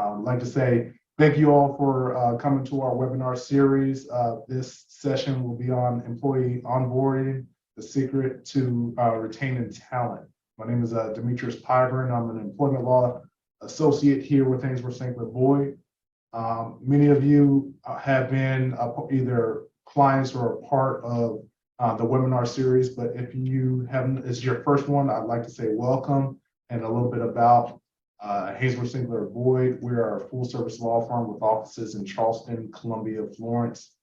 I'd like to say thank you all for coming to our webinar series. This session will be on employee onboarding, the secret to retaining talent. My name is Demetrius Pyburn. I'm an employment law associate here with Haynsworth, Sinkler, Boyd. Many of you have been either clients or a part of the webinar series, but if you haven't, it's your first one, I'd like to say welcome and a little bit about Haynsworth, Sinkler, Boyd. We are a full service law firm with offices in Charleston, Columbia, Florence,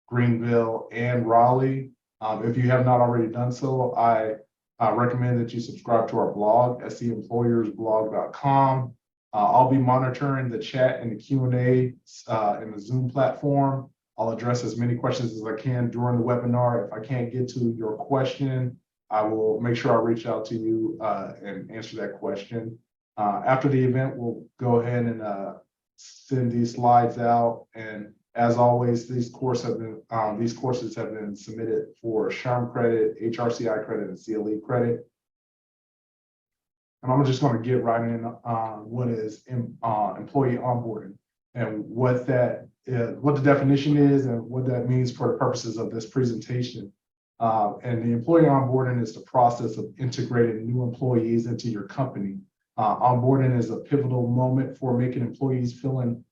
Greenville, and Raleigh. If you have not already done so, I recommend that you subscribe to our blog, scemployersblog.com. I'll be monitoring the chat and the Q&A in the Zoom platform. I'll address as many questions as I can during the webinar. If I can't get to your question, I will make sure I reach out to you and answer that question. After the event, we'll go ahead and send these slides out. And as always, these courses have been submitted for SHRM credit, HRCI credit, and CLE credit. And I'm just going to get right in what is employee onboarding and what that is, what the definition is and what that means for the purposes of this presentation. And the employee onboarding is the process of integrating new employees into your company. Onboarding is a pivotal moment for making employees feeling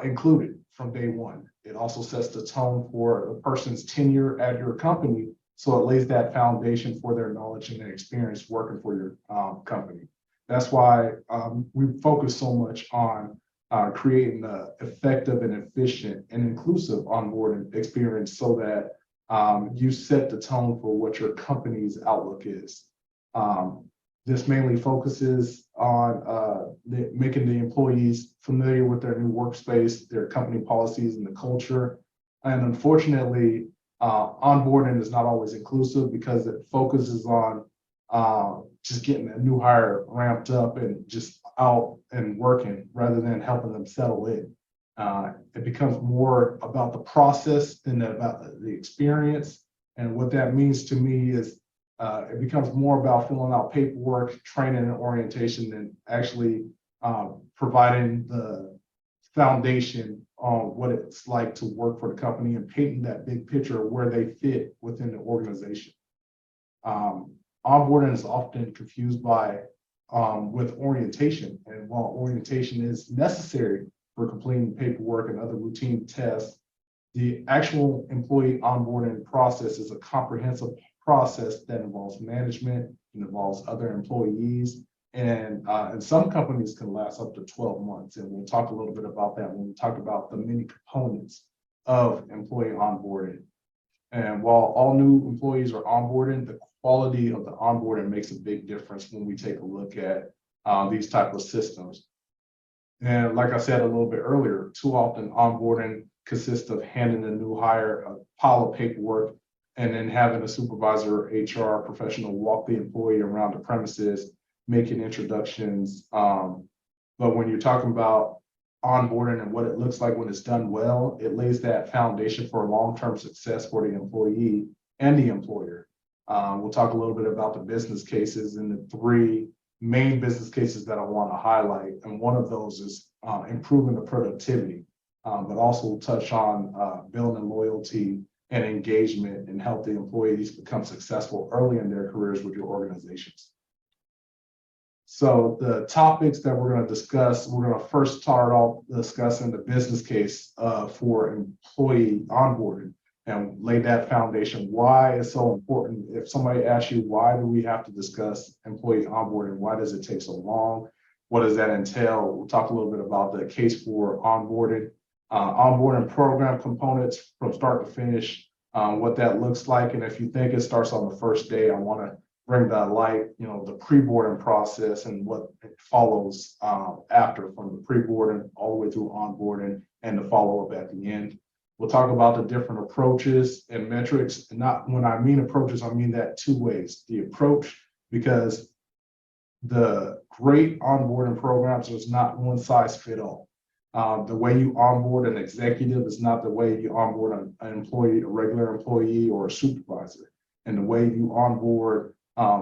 included from day one. It also sets the tone for the person's tenure at your company, so it lays that foundation for their knowledge and their experience working for your company. That's why we focus so much on creating the effective and efficient and inclusive onboarding experience so that you set the tone for what your company's outlook is. This mainly focuses on making the employees familiar with their new workspace, their company policies, and the culture. And unfortunately, onboarding is not always inclusive because it focuses on just getting a new hire ramped up and just out and working rather than helping them settle in. It becomes more about the process than about the experience. And what that means to me is it becomes more about filling out paperwork, training, and orientation than actually providing the foundation on what it's like to work for the company and painting that big picture of where they fit within the organization. Onboarding is often confused with orientation. And while orientation is necessary for completing paperwork and other routine tests, the actual employee onboarding process is a comprehensive process that involves management, it involves other employees, and some companies can last up to 12 months. And we'll talk a little bit about that when we talk about the many components of employee onboarding. And while all new employees are onboarding, the quality of the onboarding makes a big difference when we take a look at these type of systems. And like I said a little bit earlier, too often onboarding consists of handing a new hire a pile of paperwork and then having a supervisor or HR professional walk the employee around the premises, making introductions. But when you're talking about onboarding and what it looks like when it's done well, it lays that foundation for long-term success for the employee and the employer. We'll talk a little bit about the business cases and the three main business cases that I want to highlight. And one of those is improving the productivity, but also touch on building loyalty and engagement and help the employees become successful early in their careers with your organizations. So the topics that we're going to discuss, we're going to first start off discussing the business case for employee onboarding and lay that foundation. Why it's so important. If somebody asks you, why do we have to discuss employee onboarding? Why does it take so long? What does that entail? We'll talk a little bit about the case for onboarding. Onboarding program components from start to finish, what that looks like. And if you think it starts on the first day, I want to bring that light, the pre-boarding process and what it follows after, from the pre-boarding all the way through onboarding and the follow-up at the end. We'll talk about the different approaches and metrics. And not when I mean approaches, I mean that two ways. The approach, because the great onboarding programs is not one size fit all. The way you onboard an executive is not the way you onboard an employee, a regular employee or a supervisor. And the way you onboard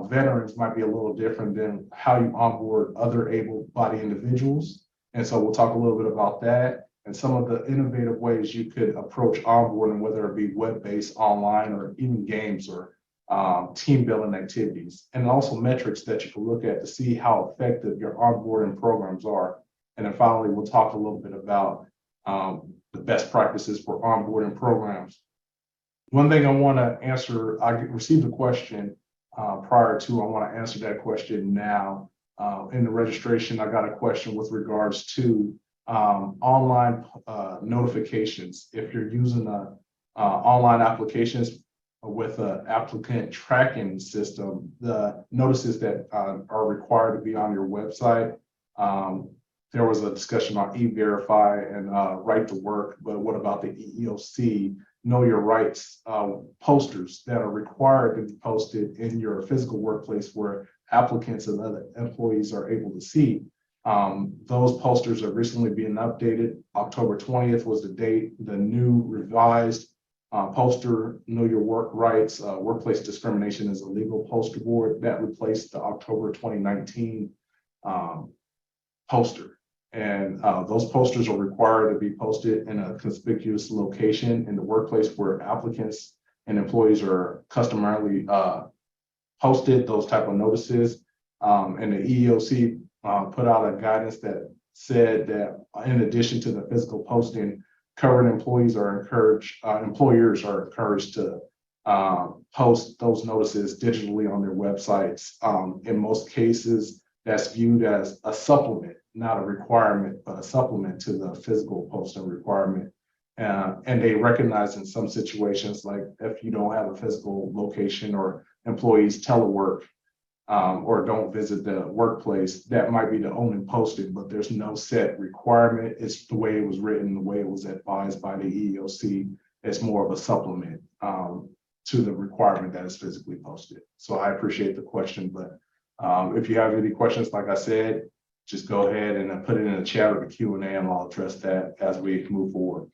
veterans might be a little different than how you onboard other able-bodied individuals. And so we'll talk a little bit about that and some of the innovative ways you could approach onboarding, whether it be web-based, online, or even games or team building activities, and also metrics that you can look at to see how effective your onboarding programs are. And then finally, we'll talk a little bit about the best practices for onboarding programs. One thing I want to answer, I received a question prior to, I want to answer that question now. In the registration, I got a question with regards to online notifications. If you're using online applications with an applicant tracking system, the notices that are required to be on your website. There was a discussion on E-Verify and Right to Work, but what about the EEOC Know Your Rights posters that are required to be posted in your physical workplace where applicants and other employees are able to see? Those posters are recently being updated. October 20th was the date. The new revised poster, Know Your Work Rights, Workplace Discrimination is a Legal Poster Board that replaced the October 2019 poster. And those posters are required to be posted in a conspicuous location in the workplace where applicants and employees are customarily posted those type of notices. And the EEOC put out a guidance that said that in addition to the physical posting, current employees are encouraged, employers are encouraged to post those notices digitally on their websites. In most cases, that's viewed as a supplement, not a requirement, but a supplement to the physical posting requirement. And they recognize in some situations, like if you don't have a physical location or employees telework or don't visit the workplace, that might be the only posting, but there's no set requirement. It's the way it was written, the way it was advised by the EEOC. It's more of a supplement to the requirement that is physically posted. So I appreciate the question, but if you have any questions, like I said, just go ahead and put it in the chat or the Q&A and I'll address that as we move forward.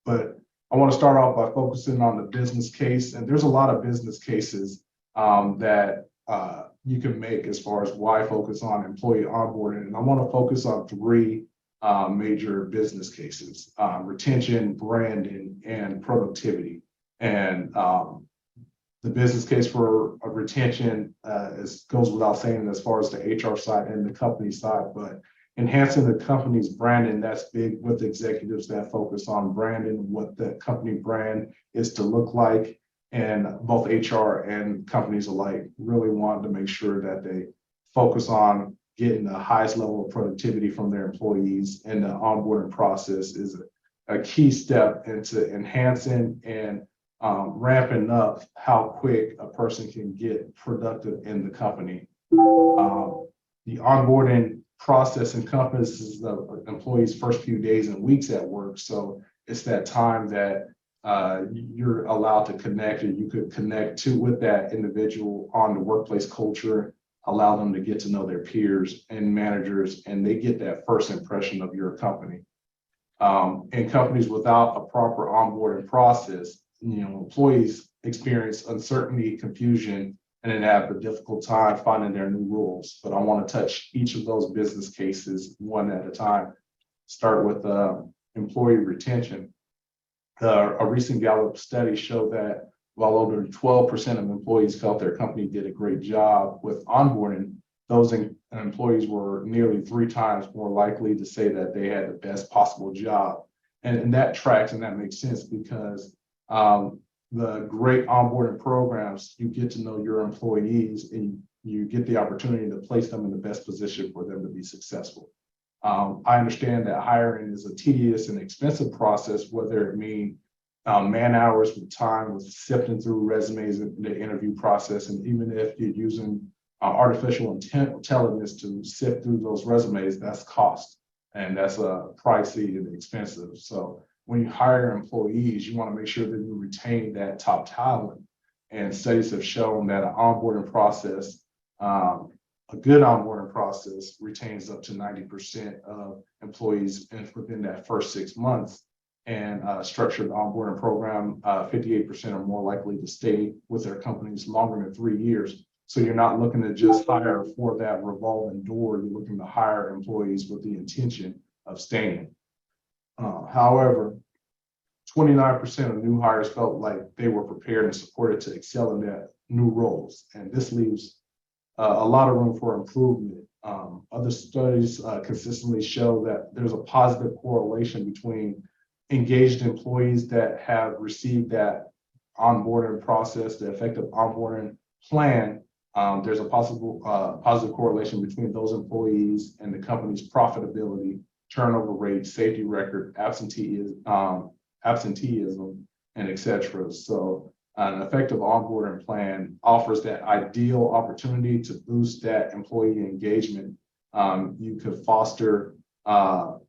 But I want to start off by focusing on the business case. And there's a lot of business cases that you can make as far as why focus on employee onboarding. And I want to focus on three major business cases: retention, branding, and productivity. And the business case for retention goes without saying as far as the HR side and the company side, but enhancing the company's branding, that's big with executives that focus on branding, what the company brand is to look like. And both HR and companies alike really want to make sure that they focus on getting the highest level of productivity from their employees. And the onboarding process is a key step into enhancing and ramping up how quick a person can get productive in the company. The onboarding process encompasses the employee's first few days and weeks at work. So it's that time that you're allowed to connect, or you could connect with that individual on the workplace culture, allow them to get to know their peers and managers, and they get that first impression of your company. In companies without a proper onboarding process, employees experience uncertainty, confusion, and then have a difficult time finding their new roles. But I want to touch each of those business cases one at a time. Start with employee retention. A recent Gallup study showed that while over 12% of employees felt their company did a great job with onboarding, those employees were nearly 3 times more likely to say that they had the best possible job. And that tracks, and that makes sense because the great onboarding programs, you get to know your employees and you get the opportunity to place them in the best position for them to be successful. I understand that hiring is a tedious and expensive process, whether it mean man hours with time, with sifting through resumes in the interview process, and even if you're using artificial intelligence to sift through those resumes, that's cost, and that's pricey and expensive. So when you hire employees, you want to make sure that you retain that top talent. And studies have shown that an onboarding process, a good onboarding process, retains up to 90% of employees within that first 6 months. And a structured onboarding program, 58% are more likely to stay with their companies longer than 3 years. So you're not looking to just hire for that revolving door. You're looking to hire employees with the intention of staying. However, 29% of new hires felt like they were prepared and supported to excel in their new roles. And this leaves a lot of room for improvement. Other studies consistently show that there's a positive correlation between engaged employees that have received that onboarding process, the effective onboarding plan. There's a positive correlation between those employees and the company's profitability, turnover rate, safety record, absenteeism, and et cetera. So an effective onboarding plan offers that ideal opportunity to boost that employee engagement. You could foster a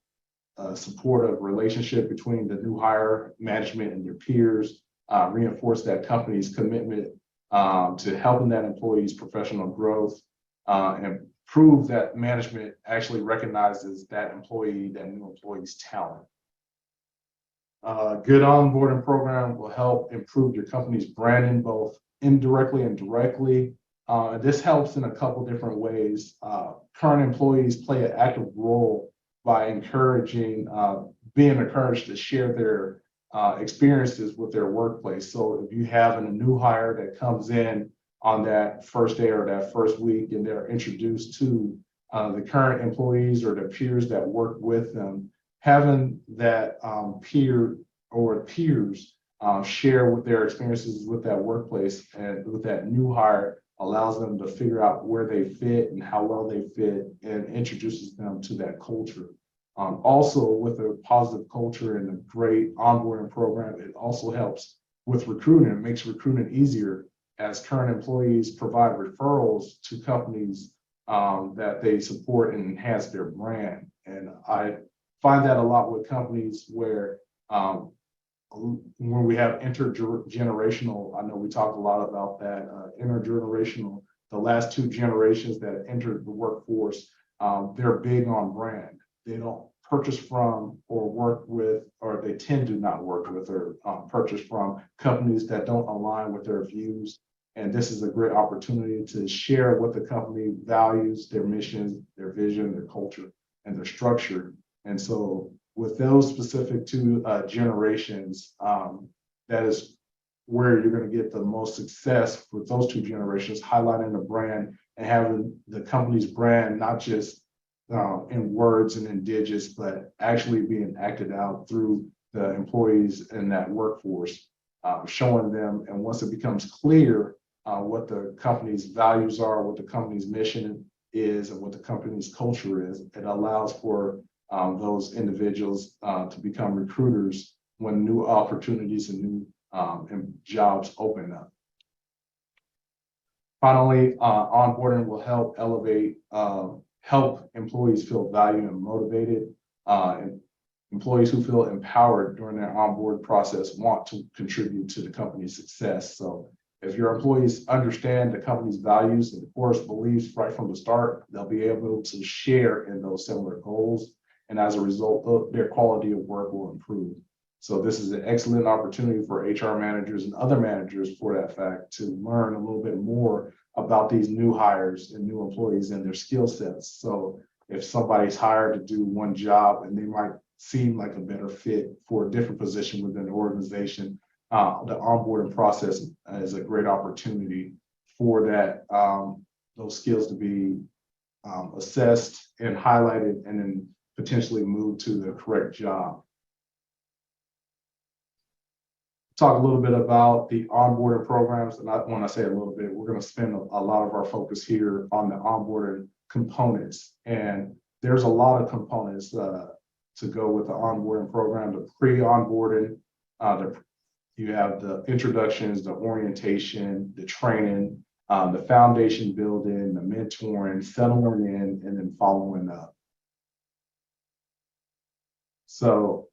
supportive relationship between the new hire, management, and their peers, reinforce that company's commitment to helping that employee's professional growth, and prove that management actually recognizes that new employee's talent. Good onboarding program will help improve your company's branding, both indirectly and directly. This helps in a couple different ways. Current employees play an active role by being encouraged to share their experiences with their workplace. So if you have a new hire that comes in on that first day or that first week, and they're introduced to the current employees or their peers that work with them, having that peer or peers share with their experiences with that workplace and with that new hire allows them to figure out where they fit and how well they fit, and introduces them to that culture. Also, with a positive culture and a great onboarding program, it also helps with recruiting. It makes recruiting easier as current employees provide referrals to companies that they support and enhance their brand. And I find that a lot with companies where when we have intergenerational, I know we talked a lot about that, intergenerational, the last two generations that entered the workforce, they're big on brand. They don't purchase from or work with, or they tend to not work with or purchase from companies that don't align with their views. And this is a great opportunity to share what the company values, their mission, their vision, their culture, and their structure. And so with those specific two generations, that is where you're going to get the most success with those two generations, highlighting the brand and having the company's brand not just in words and in digits, but actually being acted out through the employees in that workforce, showing them. And once it becomes clear what the company's values are, what the company's mission is, and what the company's culture is, it allows for those individuals to become recruiters when new opportunities and new jobs open up. Finally, onboarding will help employees feel valued and motivated. And employees who feel empowered during their onboard process want to contribute to the company's success. So if your employees understand the company's values and core beliefs right from the start, they'll be able to share in those similar goals. And as a result, their quality of work will improve. So this is an excellent opportunity for HR managers and other managers, for that fact, to learn a little bit more about these new hires and new employees and their skill sets. So if somebody's hired to do one job and they might seem like a better fit for a different position within the organization, the onboarding process is a great opportunity for that those skills to be assessed and highlighted, and then potentially moved to the correct job. Talk a little bit about the onboarding programs, and when I say a little bit, we're going to spend a lot of our focus here on the onboarding components. And there's a lot of components to go with the onboarding program. The pre-onboarding, you have the introductions, the orientation, the training, the foundation building, the mentoring, settling in, and then following up. So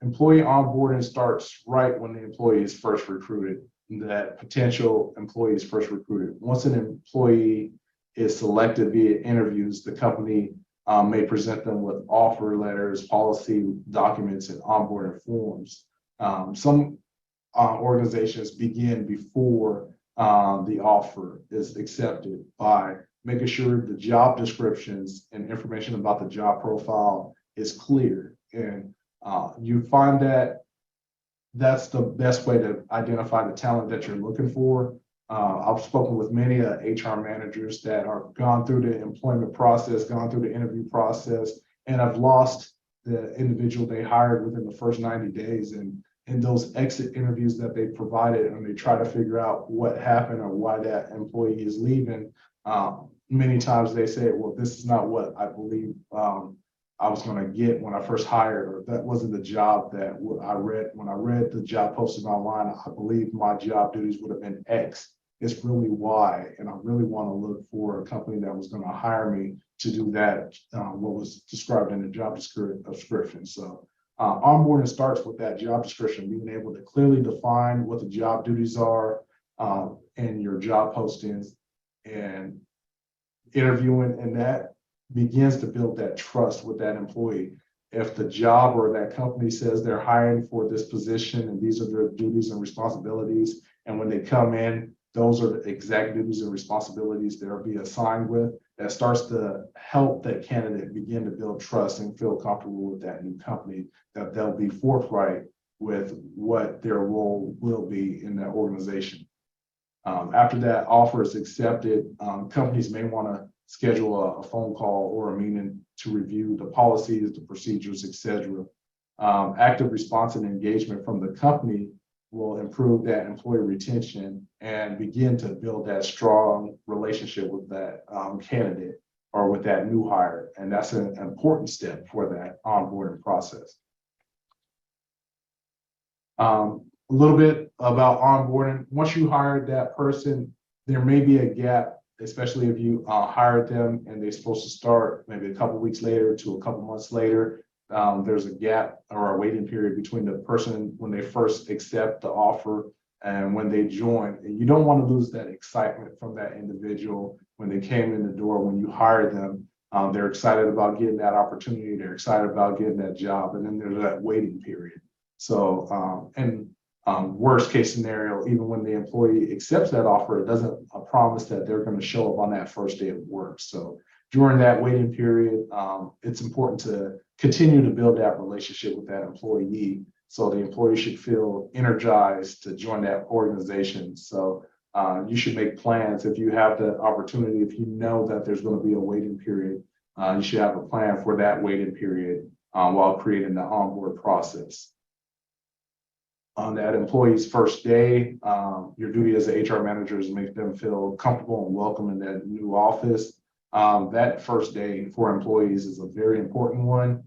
employee onboarding starts right when the employee is first recruited, that potential employee is first recruited. Once an employee is selected via interviews, the company may present them with offer letters, policy documents, and onboarding forms. Some organizations begin before the offer is accepted by making sure the job descriptions and information about the job profile is clear. And you find that that's the best way to identify the talent that you're looking for. I've spoken with many HR managers that are gone through the employment process, gone through the interview process, and have lost the individual they hired within the first 90 days. And in those exit interviews that they provided, and they try to figure out what happened or why that employee is leaving, many times they say, well, this is not what I believe I was going to get when I first hired, or that wasn't the job that I read. When I read the job posted online, I believe my job duties would have been X. It's really Y, and I really want to look for a company that was going to hire me to do that, what was described in the job description. So onboarding starts with that job description, being able to clearly define what the job duties are in your job postings, and interviewing, and that begins to build that trust with that employee. If the job or that company says they're hiring for this position and these are their duties and responsibilities, and when they come in, those are the exact duties and responsibilities they'll be assigned with, that starts to help that candidate begin to build trust and feel comfortable with that new company, that they'll be forthright with what their role will be in that organization. After that offer is accepted, companies may want to schedule a phone call or a meeting to review the policies, the procedures, etc. Active response and engagement from the company will improve that employee retention and begin to build that strong relationship with that candidate or with that new hire. And that's an important step for that onboarding process. A little bit about onboarding. Once you hire that person, there may be a gap, especially if you hired them and they're supposed to start maybe a couple weeks later to a couple months later. There's a gap or a waiting period between the person when they first accept the offer and when they join. And you don't want to lose that excitement from that individual when they came in the door, when you hired them. They're excited about getting that opportunity. They're excited about getting that job. And then there's that waiting period. So, worst case scenario, even when the employee accepts that offer, it doesn't promise that they're going to show up on that first day of work. So during that waiting period, it's important to continue to build that relationship with that employee. So the employee should feel energized to join that organization. So you should make plans if you have the opportunity, if you know that there's going to be a waiting period, you should have a plan for that waiting period while creating the onboard process. On that employee's first day, your duty as an HR manager is to make them feel comfortable and welcome in that new office. That first day for employees is a very important one.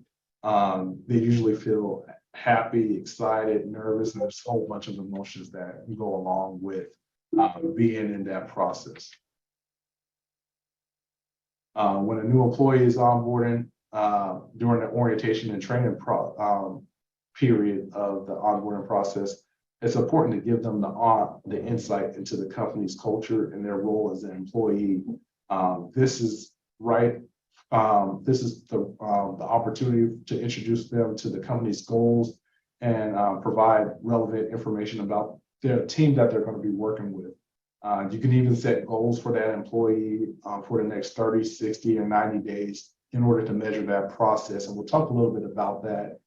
They usually feel happy, excited, nervous, and there's a whole bunch of emotions that go along with being in that process. When a new employee is onboarding, during the orientation and training period of the onboarding process, it's important to give them the insight into the company's culture and their role as an employee. This is right. This is the opportunity to introduce them to the company's goals and provide relevant information about their team that they're going to be working with. You can even set goals for that employee for the next 30, 60, and 90 days in order to measure that process. And we'll talk a little bit about that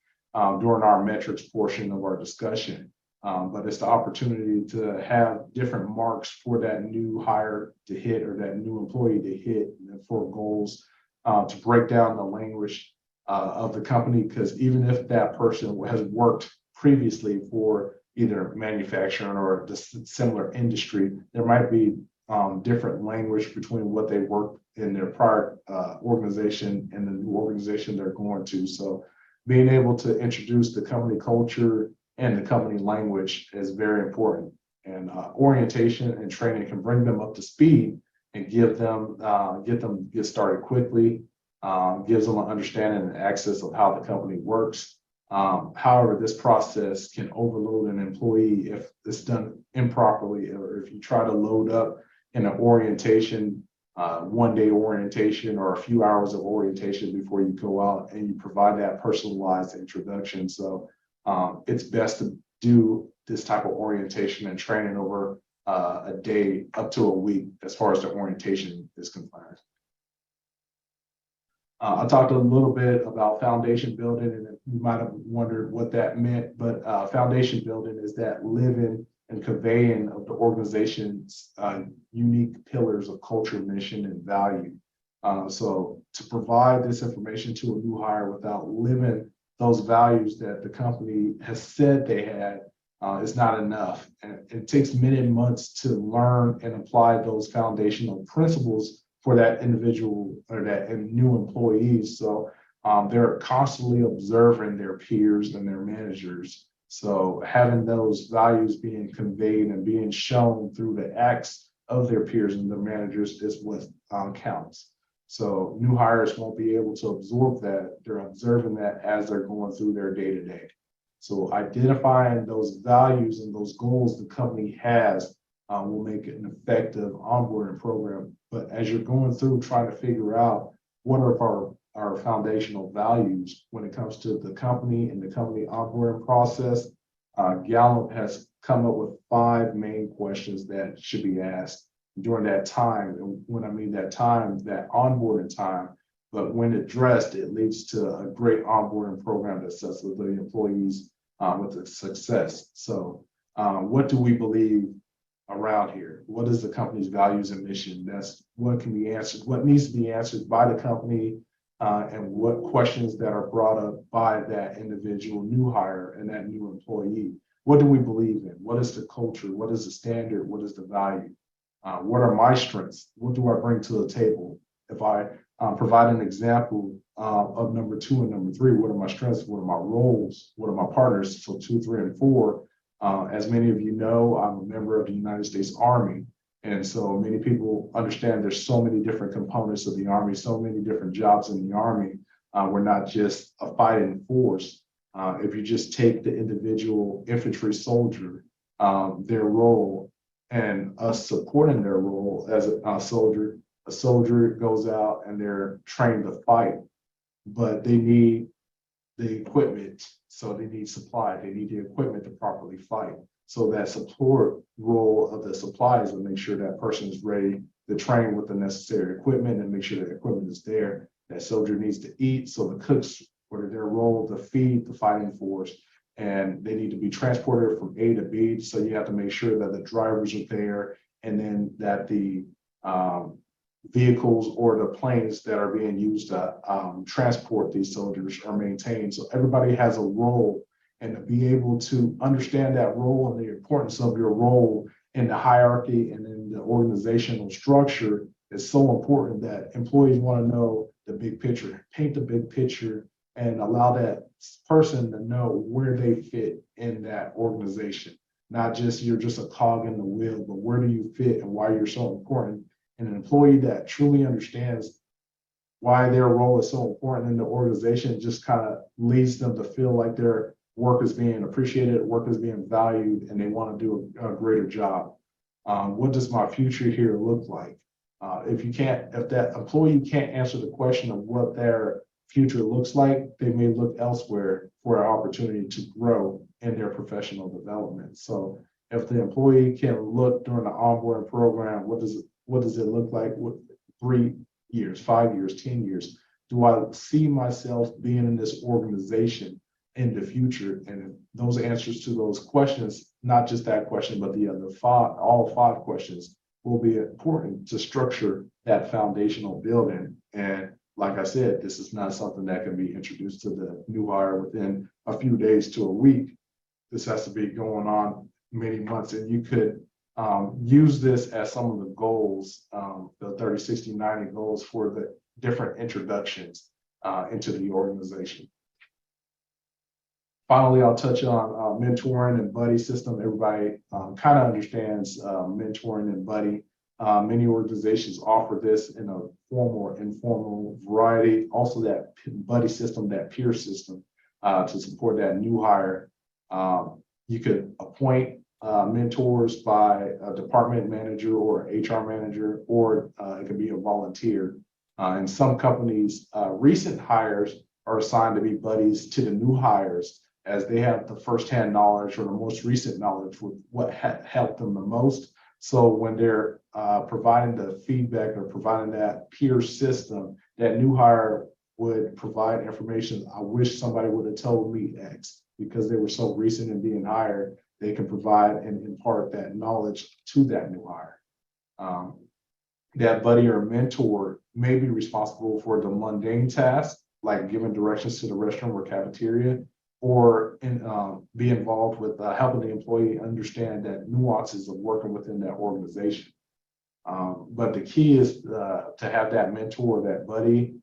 during our metrics portion of our discussion. But it's the opportunity to have different marks for that new hire to hit or that new employee to hit, and for goals to break down the language of the company. Because even if that person has worked previously for either manufacturing or the similar industry, there might be different language between what they worked in their prior organization and the new organization they're going to. So being able to introduce the company culture and the company language is very important. And orientation and training can bring them up to speed and get started quickly, gives them an understanding and access of how the company works. However, this process can overload an employee if it's done improperly, or if you try to load up in an orientation, one-day orientation or a few hours of orientation before you go out and you provide that personalized introduction. So it's best to do this type of orientation and training over a day up to a week as far as the orientation is concerned. I talked a little bit about foundation building, and you might have wondered what that meant, but foundation building is that living and conveying of the organization's unique pillars of culture, mission, and value. So to provide this information to a new hire without living those values that the company has said they had is not enough. And it takes many months to learn and apply those foundational principles for that individual or that new employees. So they're constantly observing their peers and their managers. So having those values being conveyed and being shown through the acts of their peers and their managers is what counts. So new hires won't be able to absorb that. They're observing that as they're going through their day-to-day. So identifying those values and those goals the company has will make it an effective onboarding program. But as you're going through trying to figure out what are our foundational values when it comes to the company and the company onboarding process, Gallup has come up with 5 main questions that should be asked during that time. And when I mean that time, that onboarding time, but when addressed, it leads to a great onboarding program that sets the employees with success. So what do we believe around here? What is the company's values and mission? That's what can be answered, what needs to be answered by the company, and what questions that are brought up by that individual new hire and that new employee. What do we believe in? What is the culture? What is the standard? What is the value? What are my strengths? What do I bring to the table? If I provide an example of number 2 and number 3, what are my strengths? What are my roles? What are my partners? So 2, 3, and 4. As many of you know, I'm a member of the United States Army. And so many people understand there's so many different components of the Army, so many different jobs in the Army. We're not just a fighting force. If you just take the individual infantry soldier, their role and us supporting their role as a soldier goes out and they're trained to fight, but they need the equipment. So they need supply, they need the equipment to properly fight. So that support role of the supplies will make sure that person is ready to train with the necessary equipment and make sure that equipment is there. That soldier needs to eat, so the cooks, what are their role to feed the fighting force, and they need to be transported from A to B. So you have to make sure that the drivers are there, and then that the vehicles or the planes that are being used to transport these soldiers are maintained. So everybody has a role, and to be able to understand that role and the importance of your role in the hierarchy and in the organizational structure is so important that employees want to know the big picture, paint the big picture, and allow that person to know where they fit in that organization. Not just you're just a cog in the wheel, but where do you fit and why you're so important. And an employee that truly understands why their role is so important in the organization just kind of leads them to feel like their work is being appreciated, work is being valued, and they want to do a greater job. What does my future here look like? If that employee can't answer the question of what their future looks like, they may look elsewhere for an opportunity to grow in their professional development. So if the employee can look during the onboarding program, what does it look like? What 3 years, 5 years, 10 years? Do I see myself being in this organization in the future? And those answers to those questions, not just that question, but the other all 5 questions will be important to structure that foundational building. And like I said, this is not something that can be introduced to the new hire within a few days to a week. This has to be going on many months, and you could use this as some of the goals, the 30, 60, 90 goals for the different introductions into the organization. Finally, I'll touch on mentoring and buddy system. Everybody kind of understands mentoring and buddy. Many organizations offer this in a formal or informal variety. Also that buddy system, that peer system to support that new hire. You could appoint mentors by a department manager or HR manager, or it could be a volunteer. In some companies, recent hires are assigned to be buddies to the new hires, as they have the firsthand knowledge or the most recent knowledge with what helped them the most. So when they're providing the feedback or providing that peer system, that new hire would provide information. I wish somebody would have told me X, because they were so recent in being hired. They can provide and impart that knowledge to that new hire. That buddy or mentor may be responsible for the mundane tasks, like giving directions to the restroom or cafeteria, or be involved with helping the employee understand that nuances of working within that organization. But the key is to have that mentor, that buddy,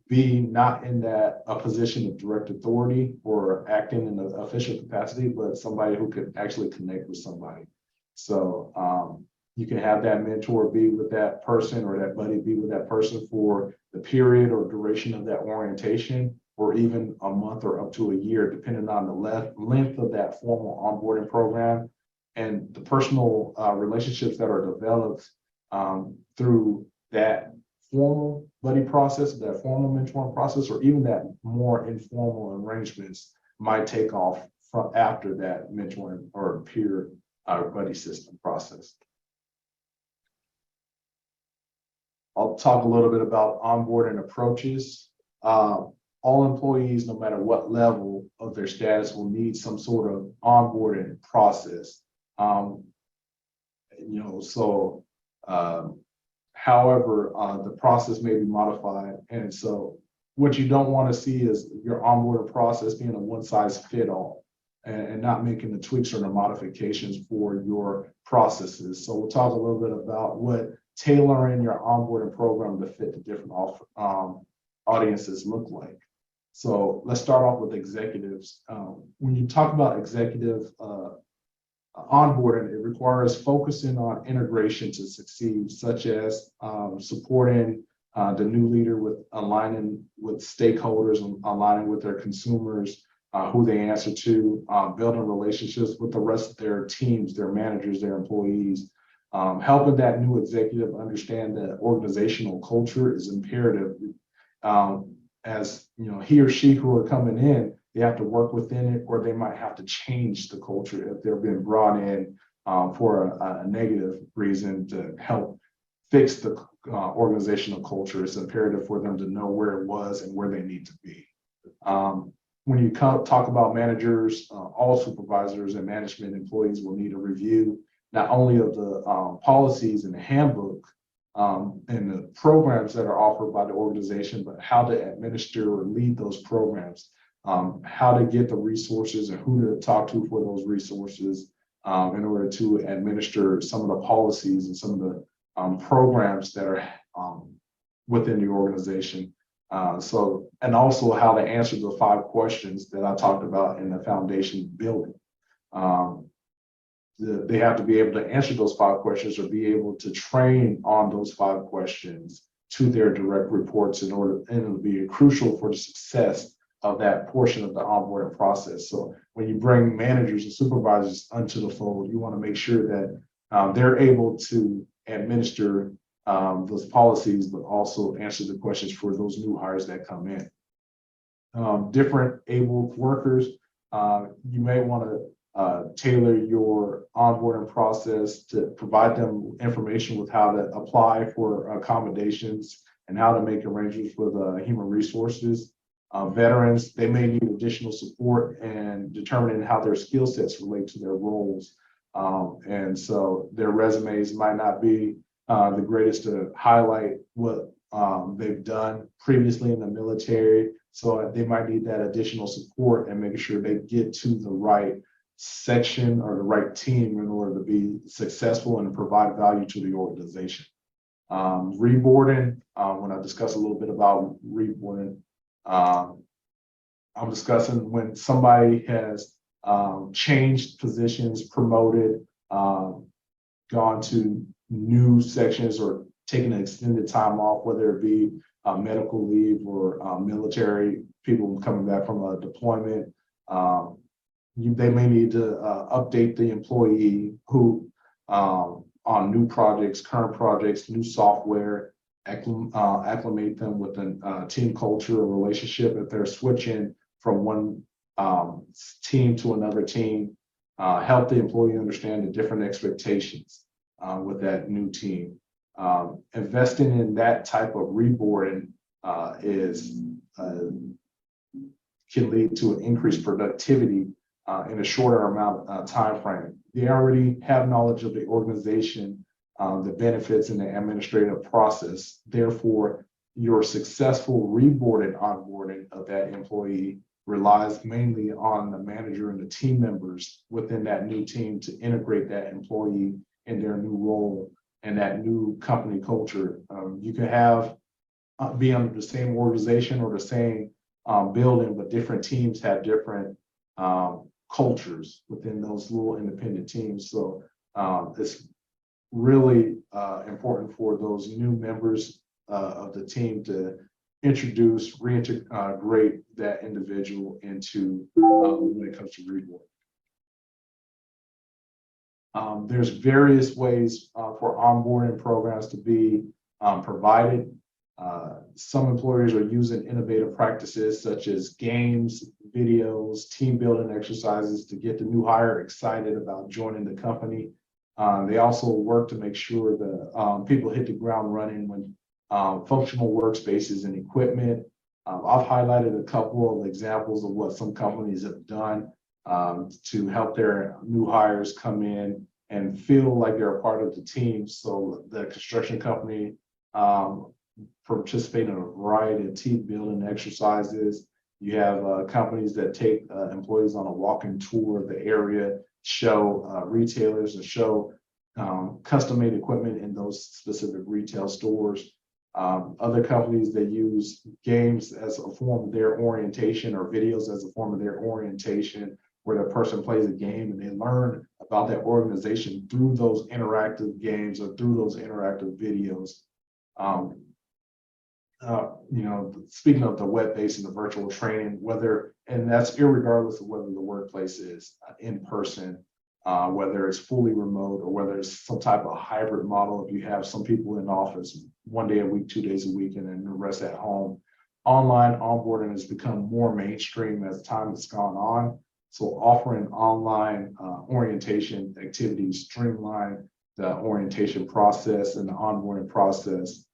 be not in a position of direct authority or acting in an official capacity, but somebody who could actually connect with somebody. So you can have that mentor be with that person, or that buddy be with that person for the period or duration of that orientation, or even a month or up to a year, depending on the length of that formal onboarding program and the personal relationships that are developed through that formal buddy process, that formal mentoring process, or even that more informal arrangements might take off from after that mentoring or peer buddy system process. I'll talk a little bit about onboarding approaches. All employees, no matter what level of their status, will need some sort of onboarding process. However, the process may be modified. And so what you don't want to see is your onboarding process being a one-size-fits-all and not making the tweaks or the modifications for your processes. So we'll talk a little bit about what tailoring your onboarding program to fit the different audiences look like. So let's start off with executives. When you talk about executive onboarding, it requires focusing on integration to succeed, such as supporting the new leader with aligning with stakeholders and aligning with their consumers, who they answer to, building relationships with the rest of their teams, their managers, their employees, helping that new executive understand that organizational culture is imperative. As you know, he or she who are coming in, they have to work within it, or they might have to change the culture if they're being brought in for a negative reason to help fix the organizational culture. It's imperative for them to know where it was and where they need to be. When you talk about managers, all supervisors and management employees will need a review, not only of the policies in the handbook and the programs that are offered by the organization, but how to administer or lead those programs, how to get the resources and who to talk to for those resources in order to administer some of the policies and some of the programs that are within the organization. And also how to answer the 5 questions that I talked about in the foundation building. They have to be able to answer those 5 questions or be able to train on those 5 questions to their direct reports and it'll be crucial for the success of that portion of the onboarding process. So when you bring managers and supervisors onto the fold, you want to make sure that they're able to administer those policies, but also answer the questions for those new hires that come in. Different able workers, you may want to tailor your onboarding process to provide them information with how to apply for accommodations and how to make arrangements with human resources. Veterans, they may need additional support in determining how their skill sets relate to their roles. And so their resumes might not be the greatest to highlight what they've done previously in the military. So they might need that additional support and making sure they get to the right section or the right team in order to be successful and provide value to the organization. Reboarding, when I discuss a little bit about reboarding, I'm discussing when somebody has changed positions, promoted, gone to new sections or taken an extended time off, whether it be medical leave or military people coming back from a deployment. They may need to update the employee who on new projects, current projects, new software, acclimate them with a team culture or relationship if they're switching from one team to another team. help the employee understand the different expectations with that new team. Investing in that type of reboarding is can lead to an increased productivity in a shorter amount of time frame. They already have knowledge of the organization, the benefits and the administrative process. Therefore, your successful reboarding onboarding of that employee relies mainly on the manager and the team members within that new team to integrate that employee in their new role and that new company culture. You can have be under the same organization or the same building, but different teams have different cultures within those little independent teams. So it's really important for those new members of the team to introduce, reintegrate that individual into when it comes to reboarding. There's various ways for onboarding programs to be provided. Some employers are using innovative practices such as games, videos, team building exercises to get the new hire excited about joining the company. They also work to make sure that people hit the ground running when functional workspaces and equipment. I've highlighted a couple of examples of what some companies have done to help their new hires come in and feel like they're a part of the team. So the construction company participate in a variety of team building exercises. You have companies that take employees on a walking tour of the area, show retailers and show custom-made equipment in those specific retail stores. Other companies that use games as a form of their orientation or videos as a form of their orientation, where the person plays a game and they learn about that organization through those interactive games or through those interactive videos. Speaking of the web-based and the virtual training, and that's irregardless of whether the workplace is in person, whether it's fully remote or whether it's some type of hybrid model. If you have some people in office 1 day a week, 2 days a week, and then the rest at home, online onboarding has become more mainstream as time has gone on. So offering online orientation activities streamline the orientation process and the onboarding process,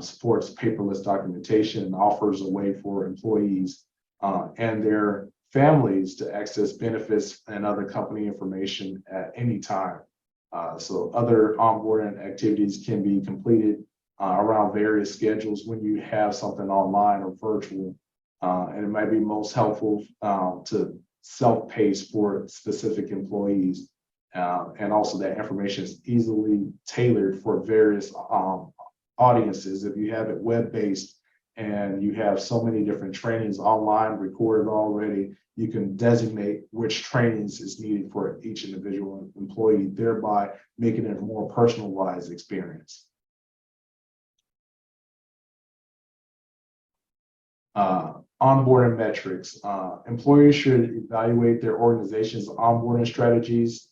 supports paperless documentation, and offers a way for employees and their families to access benefits and other company information at any time. So other onboarding activities can be completed around various schedules when you have something online or virtual. And it might be most helpful to self-pace for specific employees. And also that information is easily tailored for various audiences. If you have it web-based and you have so many different trainings online recorded already, you can designate which trainings is needed for each individual employee, thereby making it a more personalized experience. Onboarding metrics. Employers should evaluate their organization's onboarding strategies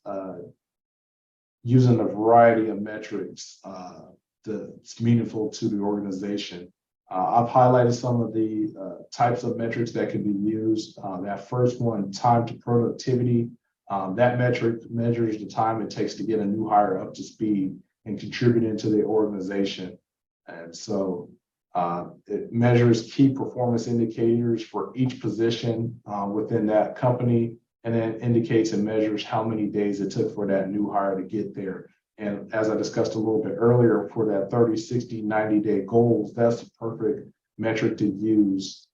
using a variety of metrics that's meaningful to the organization. I've highlighted some of the types of metrics that can be used. That first one, time to productivity. That metric measures the time it takes to get a new hire up to speed and contributing to the organization. And so it measures key performance indicators for each position within that company, and then indicates and measures how many days it took for that new hire to get there. And as I discussed a little bit earlier, for that 30, 60, 90-day goals, that's the perfect metric to use.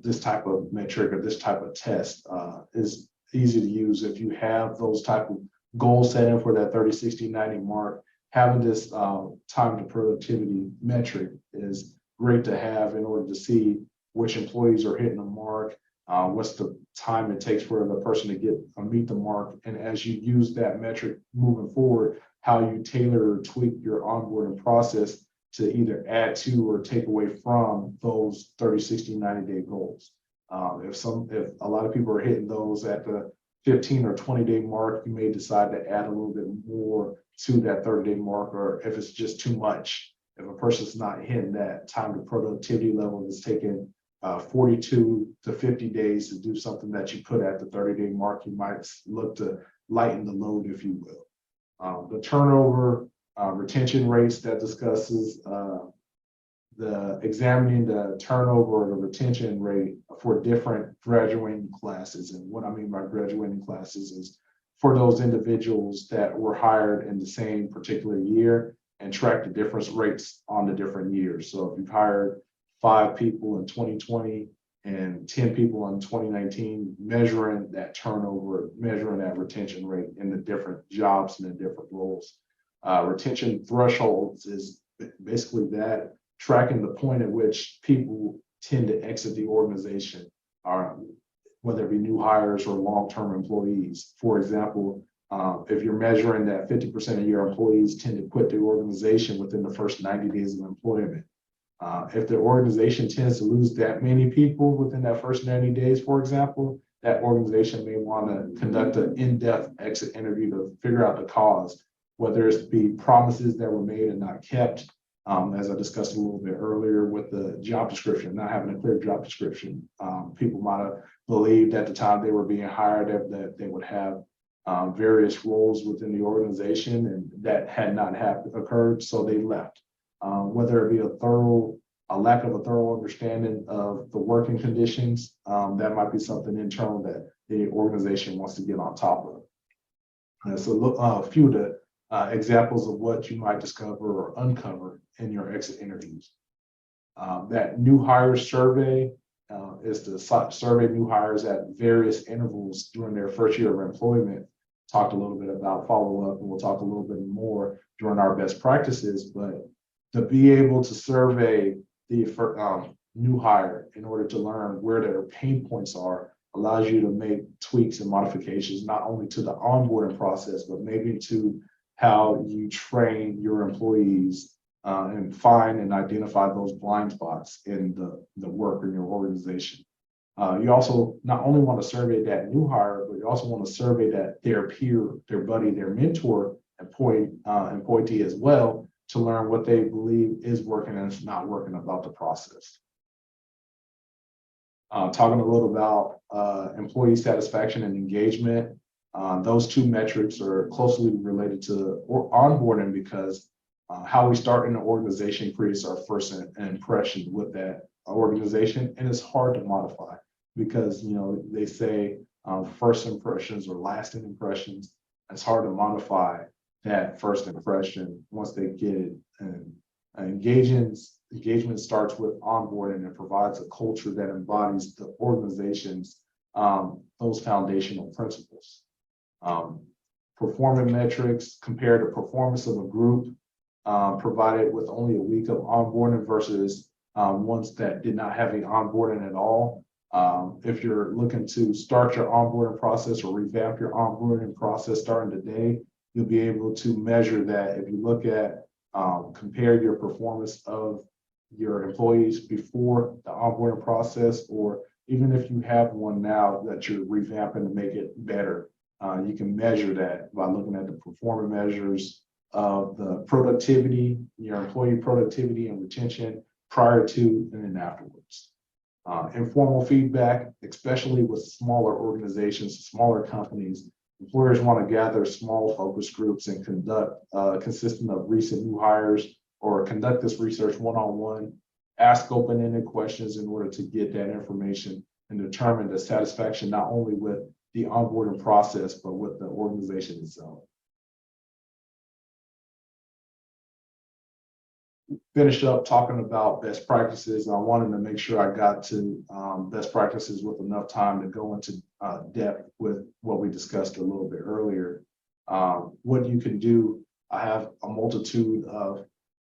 This type of metric or this type of test is easy to use. If you have those type of goal setting for that 30, 60, 90 mark, having this time to productivity metric is great to have in order to see which employees are hitting the mark, what's the time it takes for the person to meet the mark. And as you use that metric moving forward, how you tailor or tweak your onboarding process to either add to or take away from those 30, 60, 90-day goals. If a lot of people are hitting those at the 15 or 20-day mark, you may decide to add a little bit more to that 30-day mark, or if it's just too much. If a person's not hitting that time to productivity level, it's taking 42 to 50 days to do something that you put at the 30-day mark, you might look to lighten the load, if you will. The turnover retention rates that discusses the examining the turnover or the retention rate for different graduating classes. And what I mean by graduating classes is for those individuals that were hired in the same particular year and track the difference rates on the different years. So if you've hired 5 people in 2020 and 10 people in 2019, measuring that turnover, measuring that retention rate in the different jobs and the different roles. Retention thresholds is basically that, tracking the point at which people tend to exit the organization, whether it be new hires or long-term employees. For example, if you're measuring that 50% of your employees tend to quit the organization within the first 90 days of employment. If the organization tends to lose that many people within that first 90 days, for example, that organization may want to conduct an in-depth exit interview to figure out the cause, whether it's be promises that were made and not kept, as I discussed a little bit earlier with the job description, not having a clear job description. People might have believed at the time they were being hired that they would have various roles within the organization, and that had not occurred, so they left. Whether it be a lack of a thorough understanding of the working conditions, that might be something internal that the organization wants to get on top of. So a few of the examples of what you might discover or uncover in your exit interviews. That new hires survey is to survey new hires at various intervals during their first year of employment. Talked a little bit about follow-up, and we'll talk a little bit more during our best practices, but to be able to survey the new hire in order to learn where their pain points are allows you to make tweaks and modifications, not only to the onboarding process, but maybe to how you train your employees and find and identify those blind spots in the work in your organization. You also not only want to survey that new hire, but you also want to survey that their peer, their buddy, their mentor, employee as well, to learn what they believe is working and is not working about the process. Talking a little about employee satisfaction and engagement. Those two metrics are closely related to onboarding because how we start in an organization creates our first impression with that organization, and it's hard to modify because they say first impressions or lasting impressions. It's hard to modify that first impression once they get it. And engagement starts with onboarding and provides a culture that embodies the organization's those foundational principles. Performance metrics compare the performance of a group provided with only a week of onboarding versus ones that did not have any onboarding at all. If you're looking to start your onboarding process or revamp your onboarding process starting today, you'll be able to measure that. If you look at compare your performance of your employees before the onboarding process, or even if you have one now that you're revamping to make it better, you can measure that by looking at the performance measures of the productivity, your employee productivity and retention prior to and then afterwards. Informal feedback, especially with smaller organizations, smaller companies, employers want to gather small focus groups and conduct consistent of recent new hires, or conduct this research one-on-one, ask open-ended questions in order to get that information and determine the satisfaction not only with the onboarding process, but with the organization itself. Finished up talking about best practices. I wanted to make sure I got to best practices with enough time to go into depth with what we discussed a little bit earlier. What you can do, I have a multitude of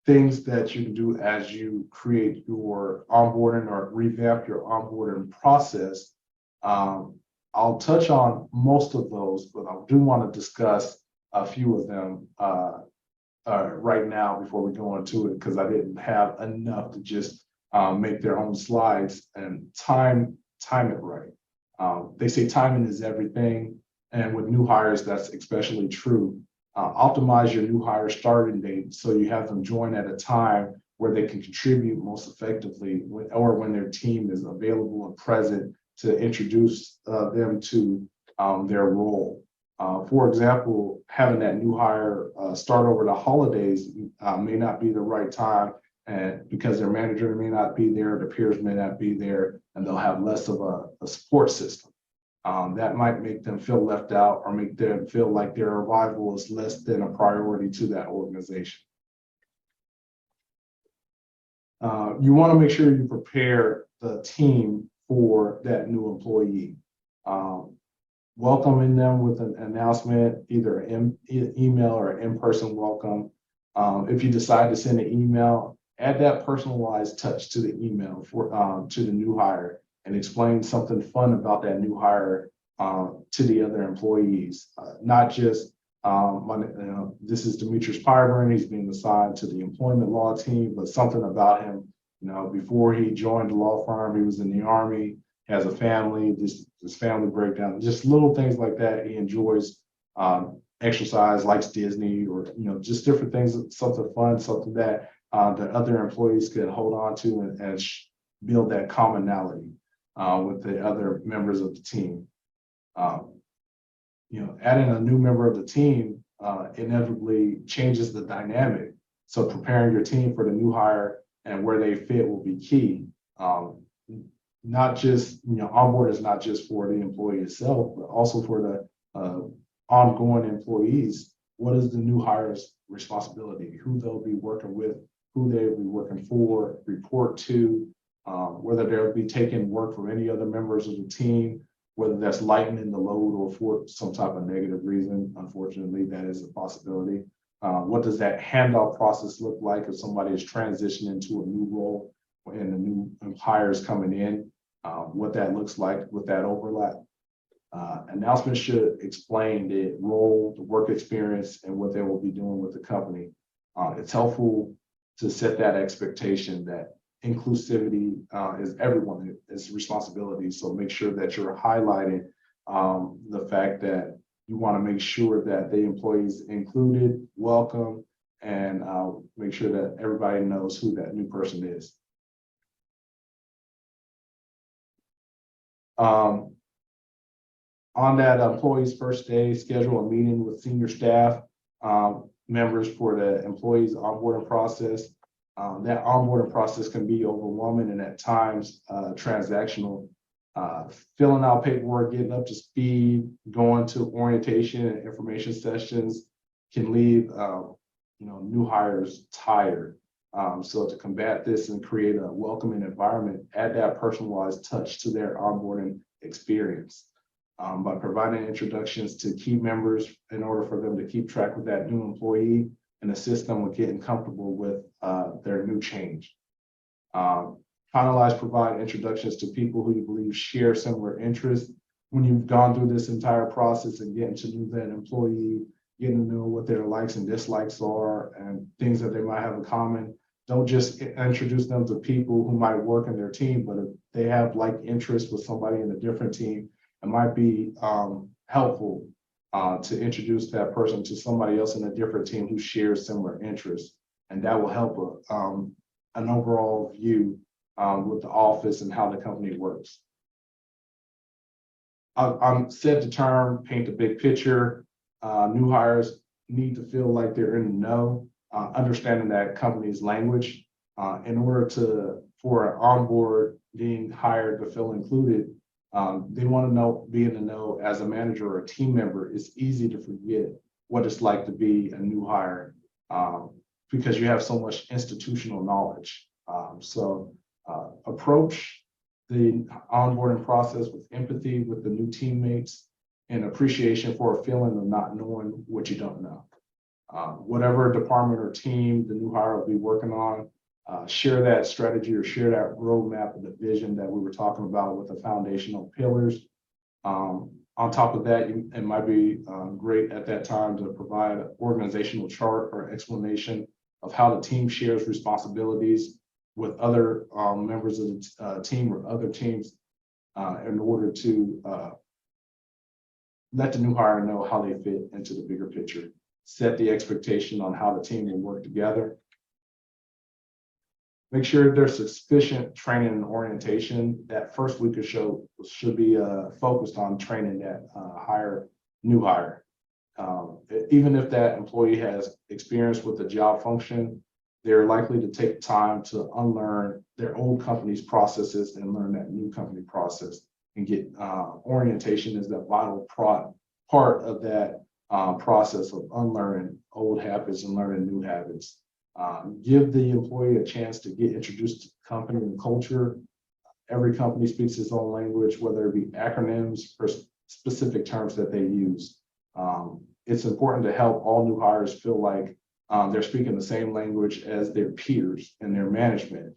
things that you can do as you create your onboarding or revamp your onboarding process. I'll touch on most of those, but I do want to discuss a few of them right now before we go into it, because I didn't have enough to just make their own slides and time it right. They say timing is everything, and with new hires, that's especially true. Optimize your new hire starting date so you have them join at a time where they can contribute most effectively, or when their team is available and present to introduce them to their role. For example, having that new hire start over the holidays may not be the right time, and because their manager may not be there, the peers may not be there, and they'll have less of a support system. That might make them feel left out or make them feel like their arrival is less than a priority to that organization. You want to make sure you prepare the team for that new employee. Welcoming them with an announcement, either an email or in-person welcome. If you decide to send an email, add that personalized touch to the email to the new hire and explain something fun about that new hire to the other employees. Not just, this is Demetrius Pyburn, he's being assigned to the employment law team, but something about him. Before he joined the law firm, he was in the Army, has a family, this family breakdown, just little things like that. He enjoys exercise, likes Disney, or just different things, something fun, something that the other employees could hold on to and build that commonality with the other members of the team. Adding a new member of the team inevitably changes the dynamic. So preparing your team for the new hire and where they fit will be key. Not just, onboard is not just for the employee itself, but also for the ongoing employees. What is the new hire's responsibility? Who they'll be working with, who they'll be working for, report to, whether they'll be taking work from any other members of the team, whether that's lightening the load or for some type of negative reason. Unfortunately, that is a possibility. What does that handoff process look like if somebody is transitioning to a new role and the new hires coming in? What that looks like with that overlap. Announcements should explain the role, the work experience, and what they will be doing with the company. It's helpful to set that expectation that inclusivity is everyone's responsibility. So make sure that you're highlighting the fact that you want to make sure that the employees included, welcome, and make sure that everybody knows who that new person is. On that employee's first day, schedule a meeting with senior staff members for the employee's onboarding process. That onboarding process can be overwhelming and at times transactional. Filling out paperwork, getting up to speed, going to orientation and information sessions can leave new hires tired. So to combat this and create a welcoming environment, add that personalized touch to their onboarding experience. By providing introductions to key members in order for them to keep track with that new employee and assist them with getting comfortable with their new change. Finalize, provide introductions to people who you believe share similar interests. When you've gone through this entire process and getting to know that employee, getting to know what their likes and dislikes are and things that they might have in common, don't just introduce them to people who might work in their team, but if they have like interests with somebody in a different team, it might be helpful to introduce that person to somebody else in a different team who shares similar interests. And that will help an overall view with the office and how the company works. I'm set the term, paint the big picture. New hires need to feel like they're in the know, understanding that company's language. In order for an onboard being hired to feel included, they want to be in the know as a manager or a team member. It's easy to forget what it's like to be a new hire because you have so much institutional knowledge. So approach the onboarding process with empathy with the new teammates and appreciation for a feeling of not knowing what you don't know. Whatever department or team the new hire will be working on, share that strategy or share that roadmap of the vision that we were talking about with the foundational pillars. On top of that, it might be great at that time to provide an organizational chart or explanation of how the team shares responsibilities with other members of the team or other teams in order to let the new hire know how they fit into the bigger picture. Set the expectation on how the team will work together. Make sure there's sufficient training and orientation. That first week or so should be focused on training that new hire. Even if that employee has experience with the job function, they're likely to take time to unlearn their old company's processes and learn that new company process and get orientation is that vital part of that process of unlearning old habits and learning new habits. Give the employee a chance to get introduced to the company and culture. Every company speaks its own language, whether it be acronyms or specific terms that they use. It's important to help all new hires feel like they're speaking the same language as their peers and their management.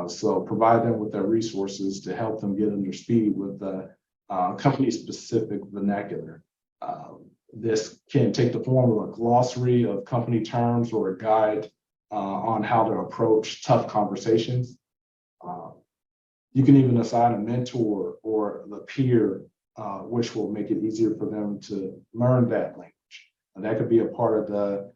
So provide them with the resources to help them get under speed with the company-specific vernacular. This can take the form of a glossary of company terms or a guide on how to approach tough conversations. You can even assign a mentor or the peer, which will make it easier for them to learn that language. And that could be a part of the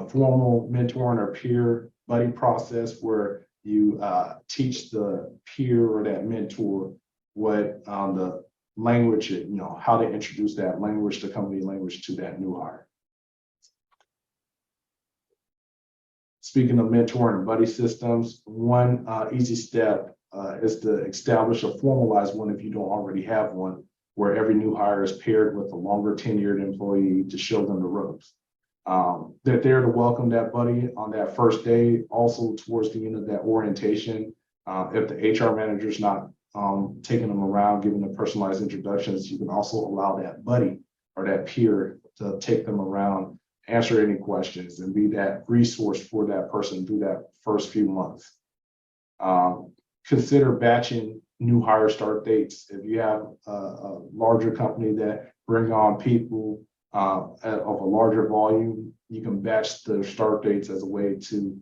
formal mentoring or peer buddy process where you teach the peer or that mentor what the language, how to introduce that language, the company language to that new hire. Speaking of mentoring and buddy systems, one easy step is to establish a formalized one if you don't already have one, where every new hire is paired with a longer tenured employee to show them the ropes. They're there to welcome that buddy on that first day, also towards the end of that orientation. If the HR manager is not taking them around, giving them personalized introductions, you can also allow that buddy or that peer to take them around, answer any questions, and be that resource for that person through that first few months. Consider batching new hire start dates. If you have a larger company that bring on people of a larger volume, you can batch the start dates as a way to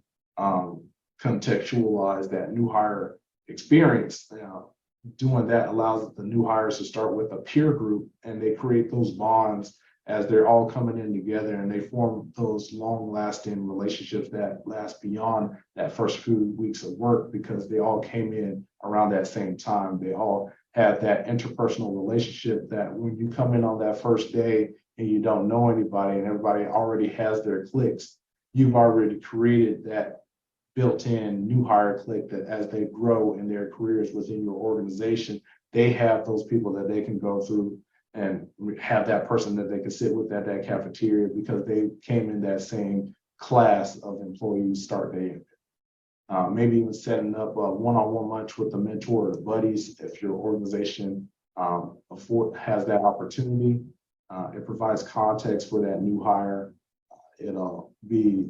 contextualize that new hire experience. Doing that allows the new hires to start with a peer group, and they create those bonds as they're all coming in together, and they form those long-lasting relationships that last beyond that first few weeks of work because they all came in around that same time. They all have that interpersonal relationship that when you come in on that first day and you don't know anybody and everybody already has their cliques, you've already created that built-in new hire clique that as they grow in their careers within your organization, they have those people that they can go through and have that person that they can sit with at that cafeteria because they came in that same class of employees start day. Maybe even setting up a one-on-one lunch with the mentor or the buddies if your organization has that opportunity. It provides context for that new hire. It'll be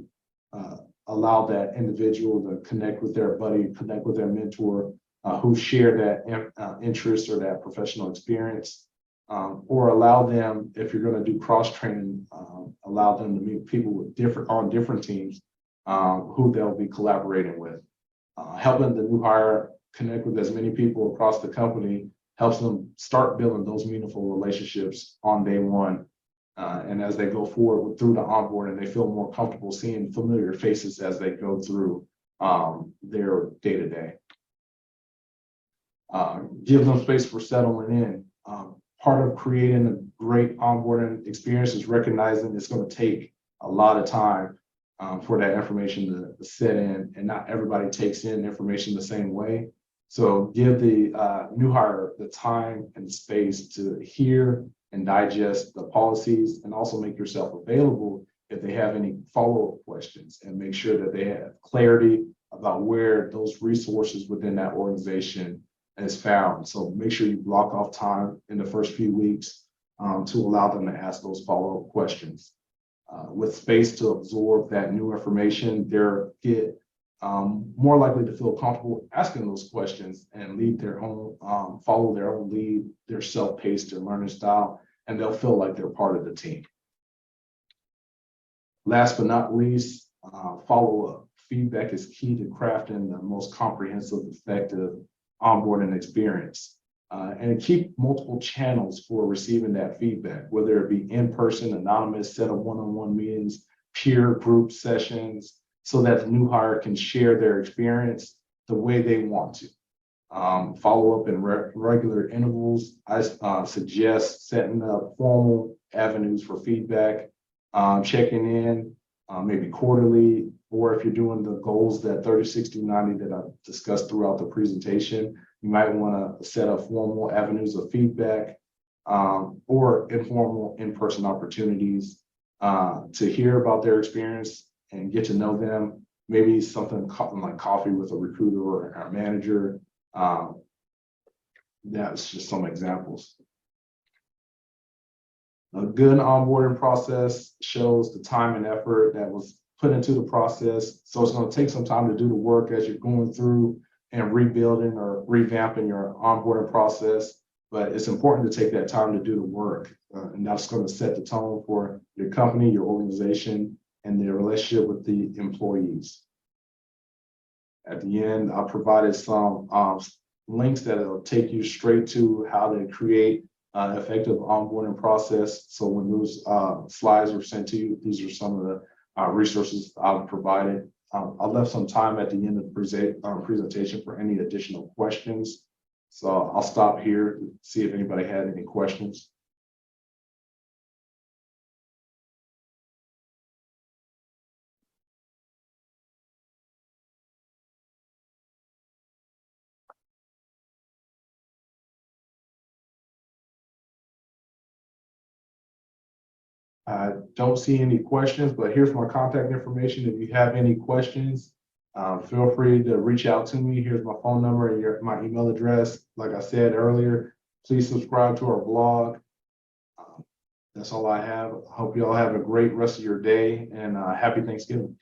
allow that individual to connect with their buddy, connect with their mentor who share that interest or that professional experience. Or allow them, if you're going to do cross training, allow them to meet people with different teams who they'll be collaborating with. Helping the new hire connect with as many people across the company helps them start building those meaningful relationships on day one. And as they go forward through the onboarding, they feel more comfortable seeing familiar faces as they go through their day-to-day. Give them space for settling in. Part of creating a great onboarding experience is recognizing it's going to take a lot of time for that information to set in, and not everybody takes in information the same way. So give the new hire the time and space to hear and digest the policies, and also make yourself available if they have any follow-up questions, and make sure that they have clarity about where those resources within that organization is found. So make sure you block off time in the first few weeks to allow them to ask those follow-up questions. With space to absorb that new information, they're more likely to feel comfortable asking those questions and lead their own, follow their own lead, their self-paced, their learning style, and they'll feel like they're part of the team. Last but not least, follow-up. Feedback is key to crafting the most comprehensive, effective onboarding experience. And keep multiple channels for receiving that feedback, whether it be in-person, anonymous, set of one-on-one meetings, peer group sessions, so that the new hire can share their experience the way they want to. Follow up in regular intervals. I suggest setting up formal avenues for feedback, checking in, maybe quarterly, or if you're doing the goals that 30, 60, 90 that I discussed throughout the presentation, you might want to set up formal avenues of feedback, or informal in-person opportunities to hear about their experience and get to know them. Maybe something like coffee with a recruiter or a manager. That's just some examples. A good onboarding process shows the time and effort that was put into the process. So it's going to take some time to do the work as you're going through and rebuilding or revamping your onboarding process. But it's important to take that time to do the work. And that's going to set the tone for your company, your organization, and their relationship with the employees. At the end, I provided some links that will take you straight to how to create an effective onboarding process. So when those slides were sent to you, these are some of the resources I've provided. I left some time at the end of the presentation for any additional questions. So I'll stop here to see if anybody had any questions. I don't see any questions, but here's my contact information. If you have any questions, feel free to reach out to me. Here's my phone number and my email address. Like I said earlier, please subscribe to our blog. That's all I have. I hope you all have a great rest of your day, and happy Thanksgiving.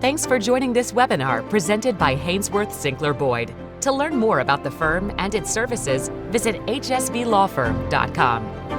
Thanks for joining this webinar presented by Haynsworth Sinkler Boyd. To learn more about the firm and its services, visit hsblawfirm.com.